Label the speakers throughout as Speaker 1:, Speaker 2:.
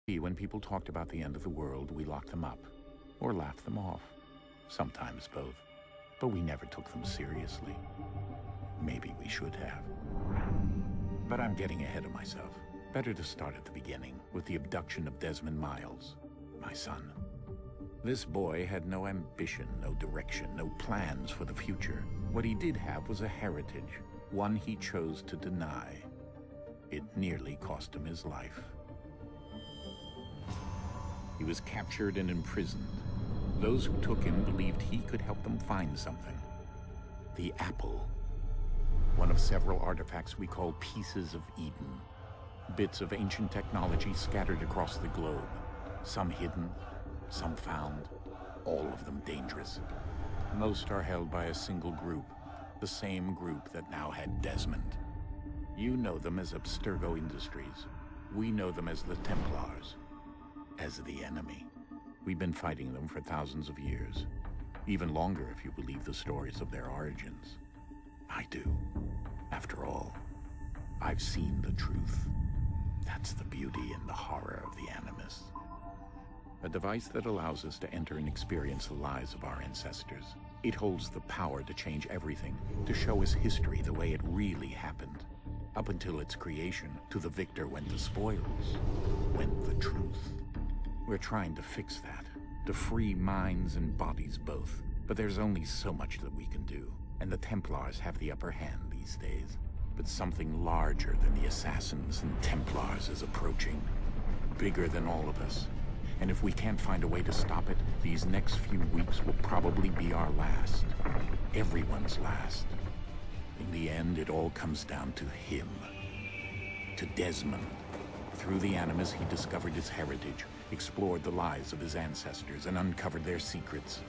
Speaker 1: When people talked about the end of the world, we locked them up, or laughed them off. Sometimes both. But we never took them seriously. Maybe we should have. But I'm getting ahead of myself. Better to start at the beginning, with the abduction of Desmond Miles, my son. This boy had no ambition, no direction, no plans for the future. What he did have was a heritage, one he chose to deny. It nearly cost him his life. He was captured and imprisoned. Those who took him believed he could help them find something. The apple. One of several artifacts we call pieces of Eden. Bits of ancient technology scattered across the globe. Some hidden, some found, all of them dangerous. Most are held by a single group, the same group that now had Desmond. You know them as Abstergo Industries. We know them as the Templars. As the enemy. We've been fighting them for thousands of years. Even longer if you believe the stories of their origins. I do. After all, I've seen the truth. That's the beauty and the horror of the Animus. A device that allows us to enter and experience the lives of our ancestors. It holds the power to change everything, to show us history the way it really happened. Up until its creation, to the victor went the spoils, went the truth. We're trying to fix that, to free minds and bodies both. But there's only so much that we can do, and the Templars have the upper hand these days. But something larger than the Assassins and Templars is approaching, bigger than all of us. And if we can't find a way to stop it, these next few weeks will probably be our last. Everyone's last. In the end, it all comes down to him. To Desmond. Through the Animus, he discovered his heritage, explored the lives of his ancestors, and uncovered their secrets.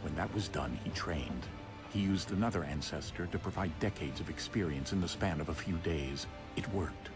Speaker 1: When that was done, he trained. He used another ancestor to provide decades of experience in the span of a few days. It worked.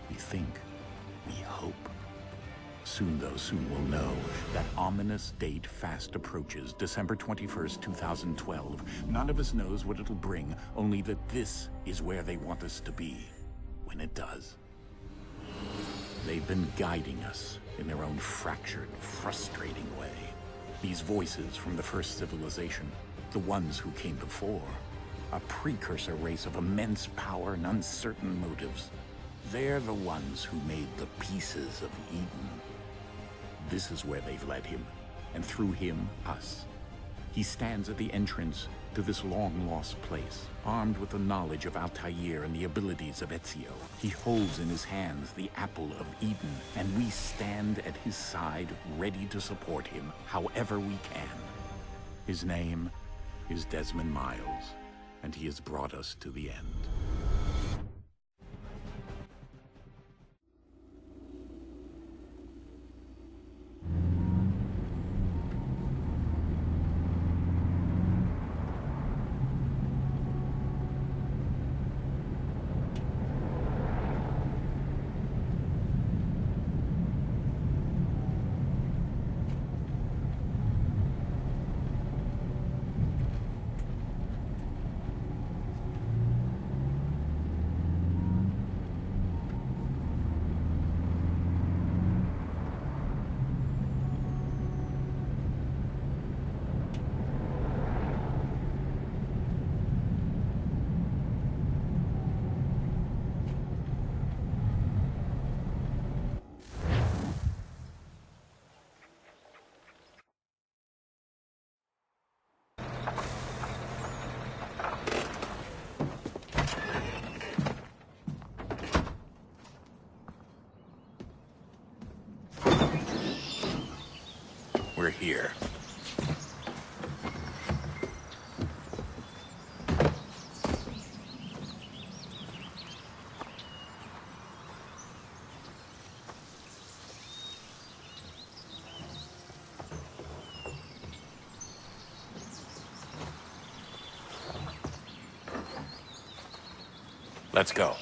Speaker 1: We think. We hope. Soon, though, soon we'll know. That ominous date fast approaches, December 21st, 2012. None of us knows what it'll bring, only that this is where they want us to be, when it does. They've been guiding us in their own fractured, frustrating way. These voices from the first civilization, the ones who came before, a precursor race of immense power and uncertain motives. They're the ones who made the pieces of Eden. This is where they've led him, and through him, us. He stands at the entrance to this long-lost place, armed with the knowledge of Altair and the abilities of Ezio. He holds in his hands the apple of Eden, and we stand at his side, ready to support him however we can. His name is Desmond Miles, and he has brought us to the end. We're here. Let's go.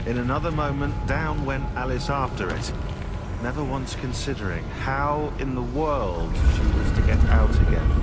Speaker 2: In another moment, down went Alice after it, never once considering how in the world she was to get out again.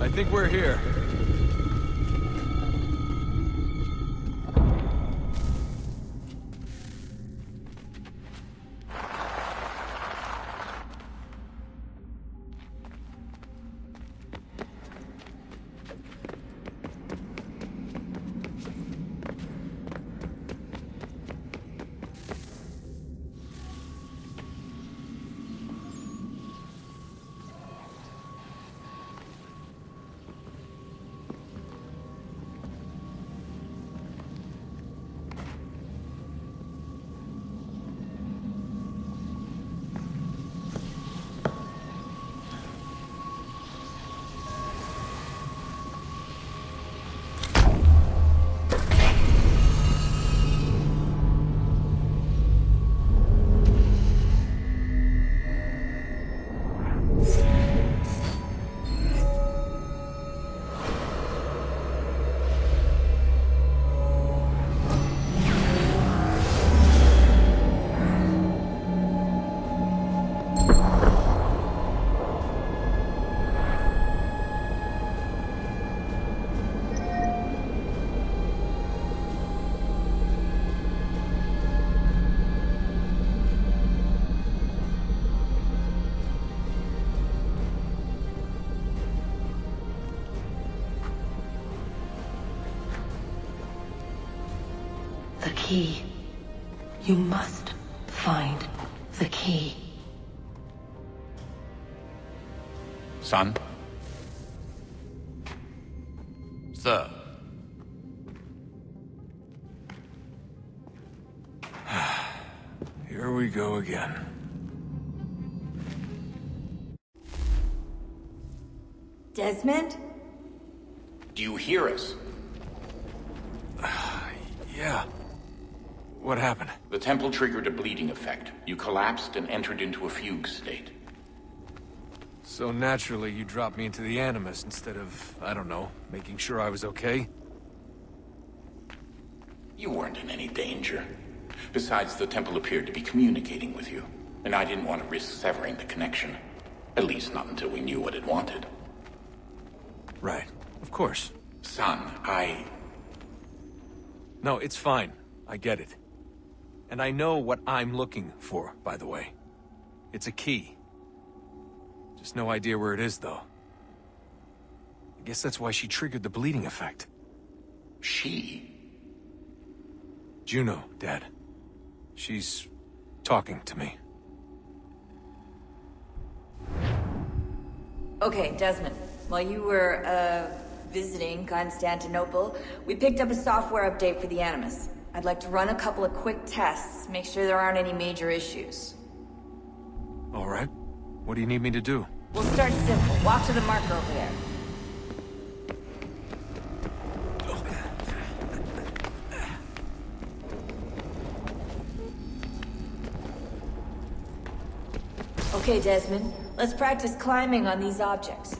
Speaker 3: I think we're here.
Speaker 4: The key. You must find the key.
Speaker 1: Son?
Speaker 3: Sir. Here we go again.
Speaker 5: Desmond?
Speaker 1: Do you hear us?
Speaker 3: Yeah. What happened?
Speaker 1: The temple triggered a bleeding effect. You collapsed and entered into a fugue state.
Speaker 3: So naturally, you dropped me into the Animus instead of, I don't know, making sure I was okay?
Speaker 1: You weren't in any danger. Besides, the temple appeared to be communicating with you, and I didn't want to risk severing the connection. At least not until we knew what it wanted.
Speaker 3: Right. Of course.
Speaker 1: Son,
Speaker 3: No, it's fine. I get it. And I know what I'm looking for, by the way. It's a key. Just no idea where it is, though. I guess that's why she triggered the bleeding effect.
Speaker 1: She?
Speaker 3: Juno, Dad. She's talking to me.
Speaker 5: Okay, Desmond. While you were, visiting Constantinople, we picked up a software update for the Animus. I'd like to run a couple of quick tests, make sure there aren't any major issues.
Speaker 3: All right. What do you need me to do?
Speaker 5: We'll start simple. Walk to the marker over there. Okay, Desmond. Let's practice climbing on these objects.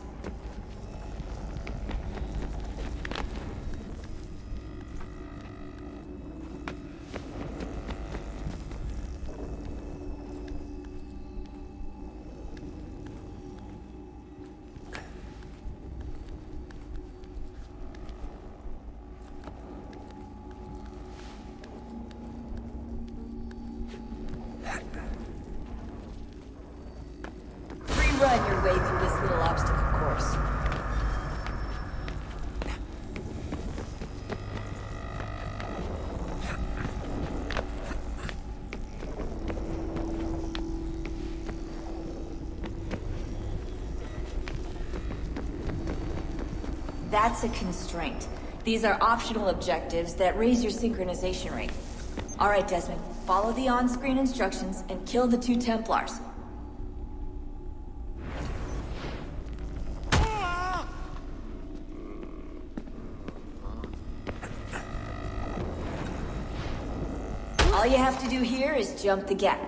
Speaker 5: Run your way through this little obstacle That's a constraint. These are optional objectives that raise your synchronization rate. Alright, Desmond. Follow the on-screen instructions and kill the 2 Templars. All you have to do here is jump the gap.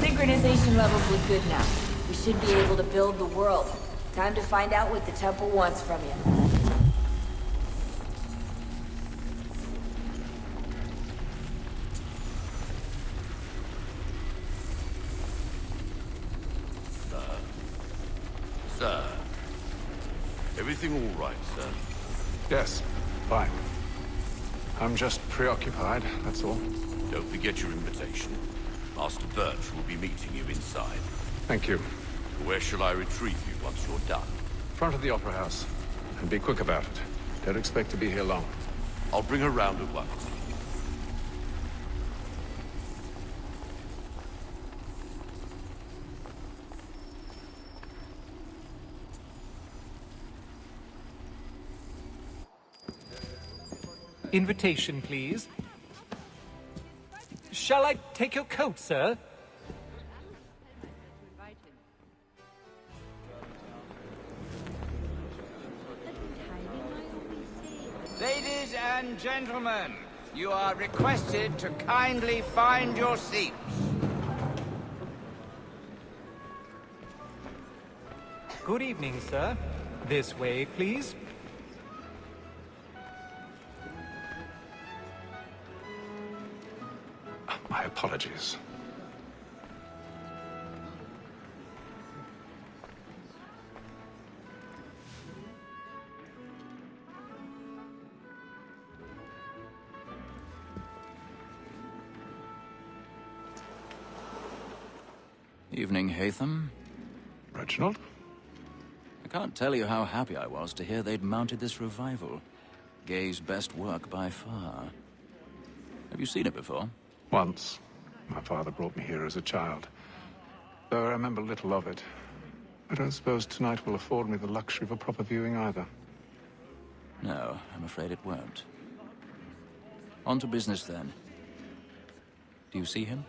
Speaker 5: Synchronization levels look good now. We should be able to build the world. Time to find out what the temple wants from you.
Speaker 6: Sir. Everything all right, sir?
Speaker 3: Yes, fine. I'm just preoccupied, that's all.
Speaker 6: Don't forget your invitation. Master Birch will be meeting you inside.
Speaker 3: Thank you.
Speaker 6: Where shall I retrieve you once you're done?
Speaker 3: Front of the Opera House. And be quick about it. Don't expect to be here long.
Speaker 6: I'll bring her round at once.
Speaker 7: Invitation, please. Shall I take your coat, sir?
Speaker 8: Ladies and gentlemen, you are requested to kindly find your seats.
Speaker 7: Good evening, sir. This way, please.
Speaker 3: My apologies.
Speaker 9: Evening, Hatham.
Speaker 3: Reginald?
Speaker 9: I can't tell you how happy I was to hear they'd mounted this revival. Gay's best work by far. Have you seen it before?
Speaker 3: Once. My father brought me here as a child. Though I remember little of it. I don't suppose tonight will afford me the luxury of a proper viewing either.
Speaker 9: No, I'm afraid it won't. On to business then. Do you see him?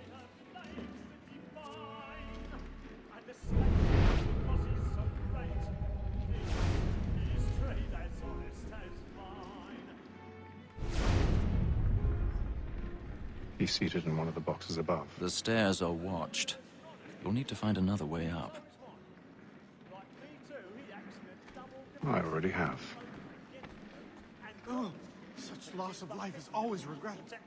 Speaker 3: He's seated in one of the boxes above.
Speaker 9: The stairs are watched. You'll need to find another way up.
Speaker 3: I already have.
Speaker 10: Oh, such loss of life is always regrettable.
Speaker 11: Sir,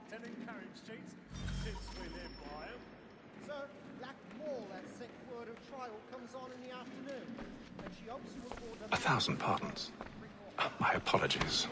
Speaker 11: Black Mall, that sick word of trial comes on in the afternoon. And she hopes you report
Speaker 3: 1,000 pardons. My apologies.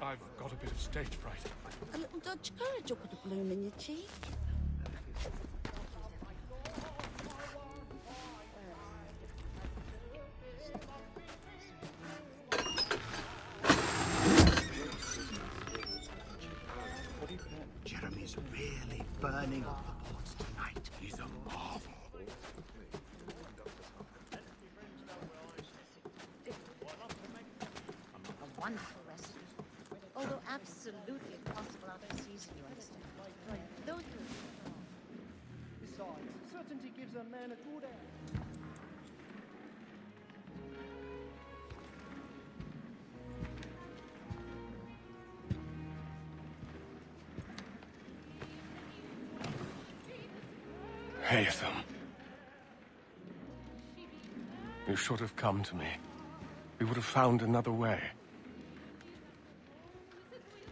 Speaker 10: I've got a bit of stage fright.
Speaker 12: A little Dutch courage will put a bloom in your cheek.
Speaker 11: Jeremy's really burning up the boards tonight. He's a marvel.
Speaker 12: A wonderful recipe. Although absolutely impossible out of season, you understand. Those
Speaker 11: Besides, certainty gives a man a good air.
Speaker 10: Haytham. You should have come to me. We would have found another way.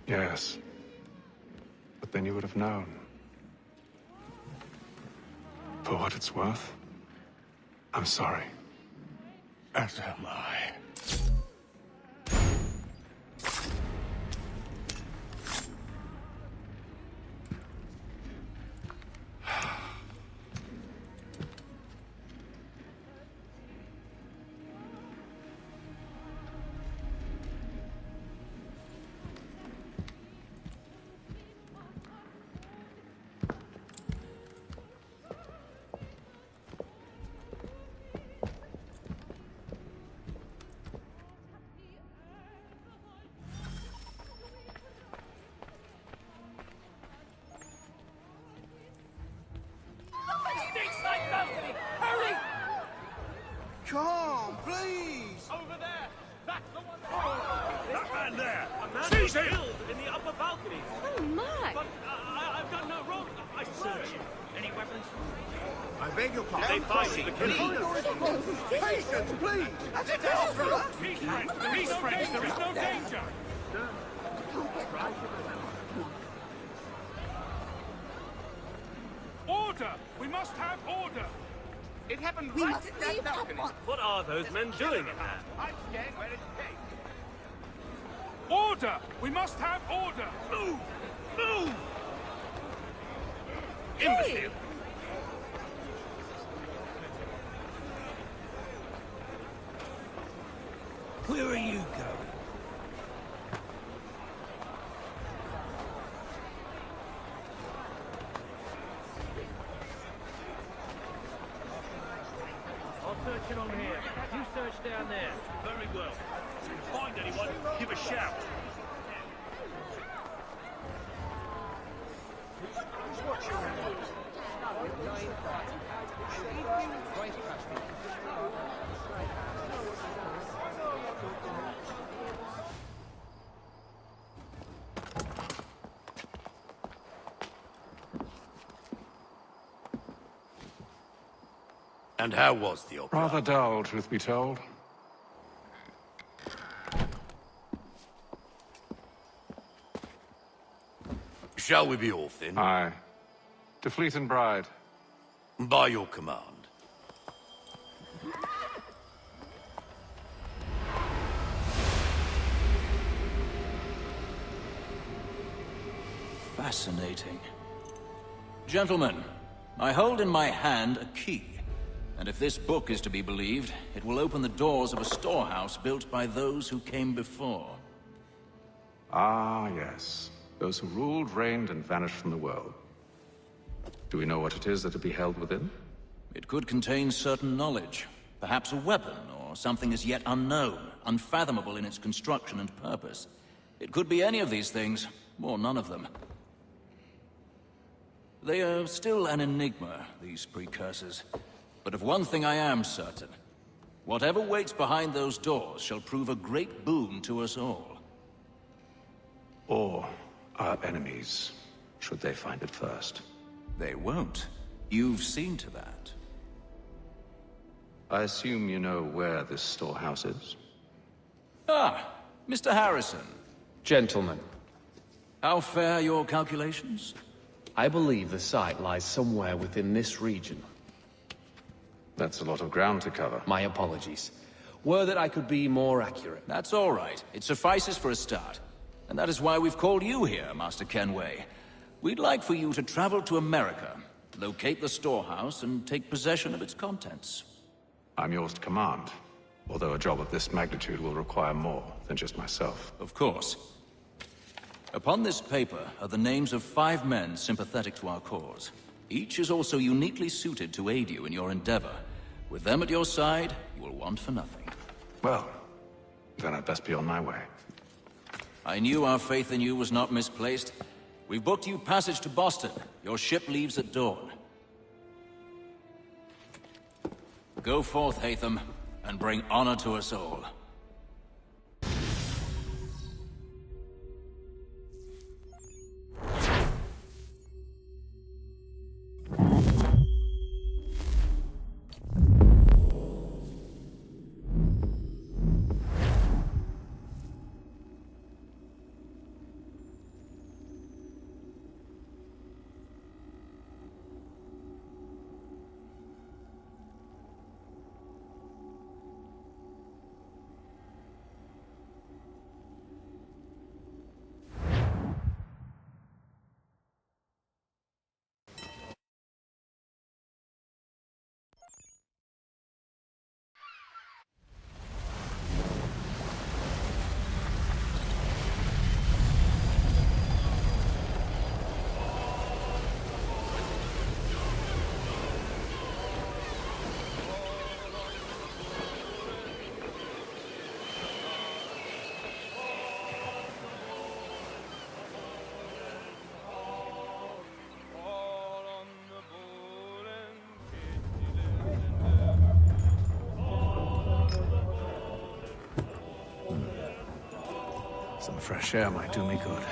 Speaker 10: Yes. But then you would have known. For what it's worth, I'm sorry. As am I.
Speaker 11: Come, please!
Speaker 13: Over there! That's the one there! That man there! A man was killed in the upper balcony!
Speaker 12: Oh, my!
Speaker 13: But I've done no wrong. I swear. Any weapons?
Speaker 11: I beg your pardon.
Speaker 13: They find the
Speaker 11: Patience, please!
Speaker 13: Get out for us! Peace, friends! Peace, friends! There is no danger!
Speaker 10: Order! We must have order!
Speaker 13: It happened right at that balcony. What are those men doing in there? I'm scared where it's came.
Speaker 10: Order! We must have order!
Speaker 13: Move! Move! Imbecile! Where are you going?
Speaker 14: I'll search in on here. You search down there.
Speaker 13: Very well. If you can find anyone, give a shout.
Speaker 6: And how was the opera?
Speaker 10: Rather dull, truth be told.
Speaker 6: Shall we be off then?
Speaker 10: Aye. To Fleet and Bride.
Speaker 6: By your command.
Speaker 9: Fascinating. Gentlemen, I hold in my hand a key. And if this book is to be believed, it will open the doors of a storehouse built by those who came before.
Speaker 10: Ah, yes. Those who ruled, reigned, and vanished from the world. Do we know what it is that will be held within?
Speaker 9: It could contain certain knowledge. Perhaps a weapon, or something as yet unknown, unfathomable in its construction and purpose. It could be any of these things, or none of them. They are still an enigma, these precursors. But of one thing I am certain. Whatever waits behind those doors shall prove a great boon to us all.
Speaker 10: Or our enemies, should they find it first.
Speaker 9: They won't. You've seen to that.
Speaker 10: I assume you know where this storehouse is?
Speaker 9: Ah, Mr. Harrison.
Speaker 15: Gentlemen.
Speaker 9: How fare your calculations?
Speaker 15: I believe the site lies somewhere within this region.
Speaker 10: That's a lot of ground to cover.
Speaker 15: My apologies. Were that I could be more accurate.
Speaker 9: That's all right. It suffices for a start. And that is why we've called you here, Master Kenway. We'd like for you to travel to America, locate the storehouse, and take possession of its contents.
Speaker 10: I'm yours to command, although a job of this magnitude will require more than just myself.
Speaker 9: Of course. Upon this paper are the names of 5 men sympathetic to our cause. Each is also uniquely suited to aid you in your endeavor. With them at your side, you will want for nothing.
Speaker 10: Well, then I'd best be on my way.
Speaker 9: I knew our faith in you was not misplaced. We've booked you passage to Boston. Your ship leaves at dawn. Go forth, Hatham, and bring honor to us all.
Speaker 3: Some fresh air might do me good.